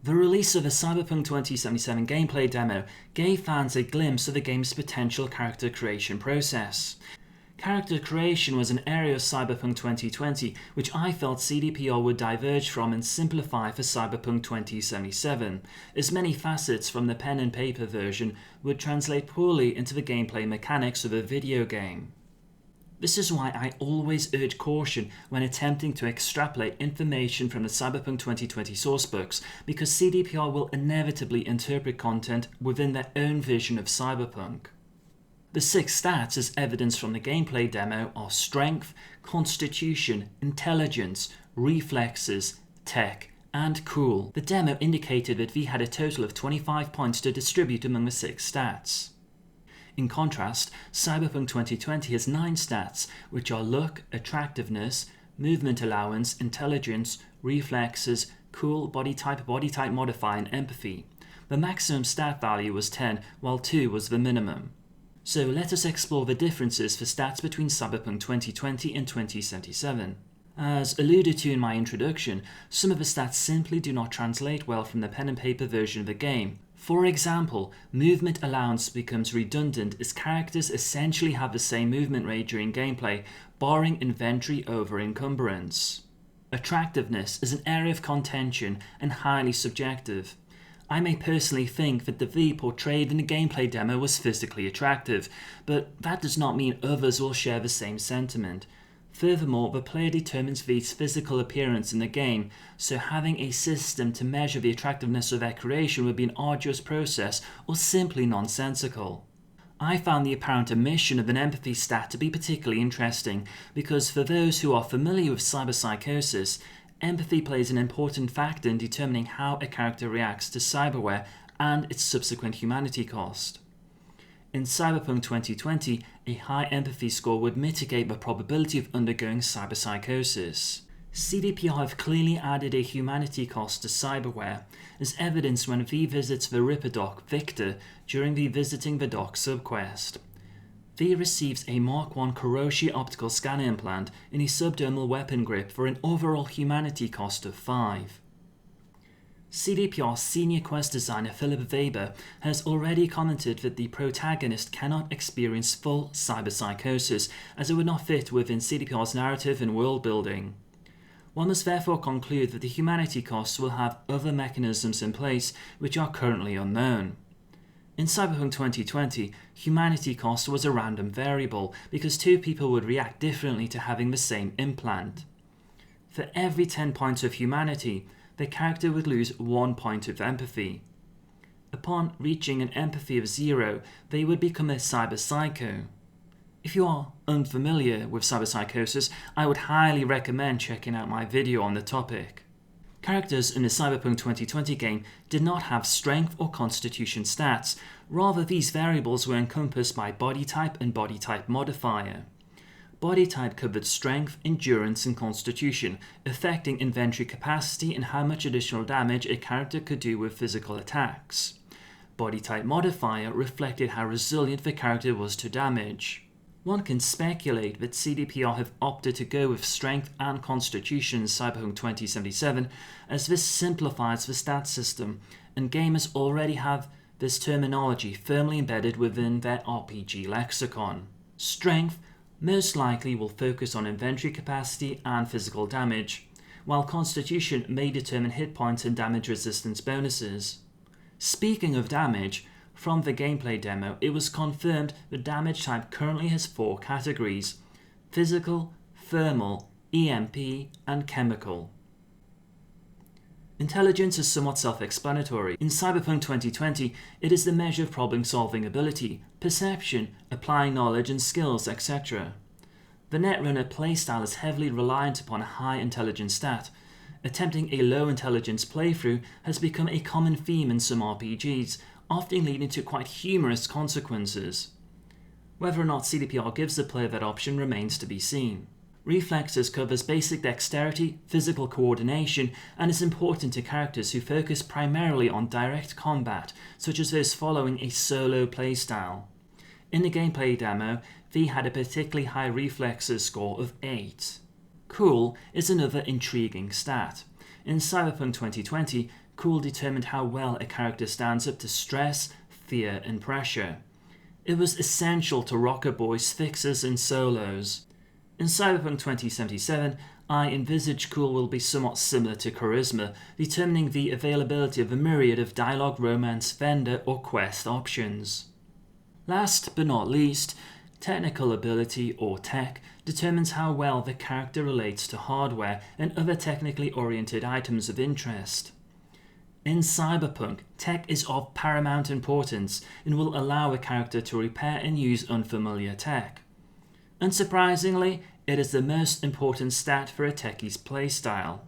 The release of a Cyberpunk 2077 gameplay demo gave fans a glimpse of the game's potential character creation process. Character creation was an area of Cyberpunk 2020 which I felt CDPR would diverge from and simplify for Cyberpunk 2077, as many facets from the pen and paper version would translate poorly into the gameplay mechanics of a video game. This is why I always urge caution when attempting to extrapolate information from the Cyberpunk 2020 sourcebooks, because CDPR will inevitably interpret content within their own vision of Cyberpunk. The 6 stats as evidence from the gameplay demo are Strength, Constitution, Intelligence, Reflexes, Tech, and Cool. The demo indicated that V had a total of 25 points to distribute among the 6 stats. In contrast, Cyberpunk 2020 has 9 stats, which are Look, Attractiveness, Movement Allowance, Intelligence, Reflexes, Cool, Body Type Modifier, and Empathy. The maximum stat value was 10, while 2 was the minimum. So let us explore the differences for stats between Cyberpunk 2020 and 2077. As alluded to in my introduction, some of the stats simply do not translate well from the pen and paper version of the game. For example, movement allowance becomes redundant as characters essentially have the same movement rate during gameplay, barring inventory over encumbrance. Attractiveness is an area of contention and highly subjective. I may personally think that the V portrayed in the gameplay demo was physically attractive, but that does not mean others will share the same sentiment. Furthermore, the player determines V's physical appearance in the game, so having a system to measure the attractiveness of their creation would be an arduous process or simply nonsensical. I found the apparent omission of an empathy stat to be particularly interesting, because for those who are familiar with cyberpsychosis, empathy plays an important factor in determining how a character reacts to cyberware and its subsequent humanity cost. In Cyberpunk 2020, a high empathy score would mitigate the probability of undergoing cyberpsychosis. CDPR have clearly added a humanity cost to cyberware, as evidenced when V visits the Ripper Doc Victor during the Visiting the Doc subquest. V receives a Mark I Kuroshi optical scanner implant in a subdermal weapon grip for an overall humanity cost of 5. CDPR senior quest designer Philip Weber has already commented that the protagonist cannot experience full cyberpsychosis, as it would not fit within CDPR's narrative and world building. One must therefore conclude that the humanity costs will have other mechanisms in place which are currently unknown. In Cyberpunk 2020, humanity cost was a random variable because 2 people would react differently to having the same implant. For every 10 points of humanity, the character would lose 1 point of empathy. Upon reaching an empathy of 0, they would become a cyberpsycho. If you are unfamiliar with cyberpsychosis, I would highly recommend checking out my video on the topic. Characters in the Cyberpunk 2020 game did not have strength or constitution stats, rather these variables were encompassed by body type and body type modifier. Body type covered strength, endurance, and constitution, affecting inventory capacity and how much additional damage a character could do with physical attacks. Body type modifier reflected how resilient the character was to damage. One can speculate that CDPR have opted to go with strength and constitution in Cyberpunk 2077, as this simplifies the stat system, and gamers already have this terminology firmly embedded within their RPG lexicon. Strength most likely will focus on inventory capacity and physical damage, while Constitution may determine hit points and damage resistance bonuses. Speaking of damage, from the gameplay demo, it was confirmed the damage type currently has 4 categories: physical, thermal, EMP, and chemical. Intelligence is somewhat self-explanatory. In Cyberpunk 2020, it is the measure of problem-solving ability, perception, applying knowledge and skills, etc. The Netrunner playstyle is heavily reliant upon a high intelligence stat. Attempting a low intelligence playthrough has become a common theme in some RPGs, often leading to quite humorous consequences. Whether or not CDPR gives the player that option remains to be seen. Reflexes covers basic dexterity, physical coordination, and is important to characters who focus primarily on direct combat, such as those following a solo playstyle. In the gameplay demo, V had a particularly high reflexes score of 8. Cool is another intriguing stat. In Cyberpunk 2020, cool determined how well a character stands up to stress, fear and pressure. It was essential to Rocker Boy's fixes and solos. In Cyberpunk 2077, I envisage cool will be somewhat similar to charisma, determining the availability of a myriad of dialogue, romance, vendor or quest options. Last but not least, technical ability or tech determines how well the character relates to hardware and other technically oriented items of interest. In Cyberpunk, tech is of paramount importance and will allow a character to repair and use unfamiliar tech. Unsurprisingly, it is the most important stat for a techie's playstyle.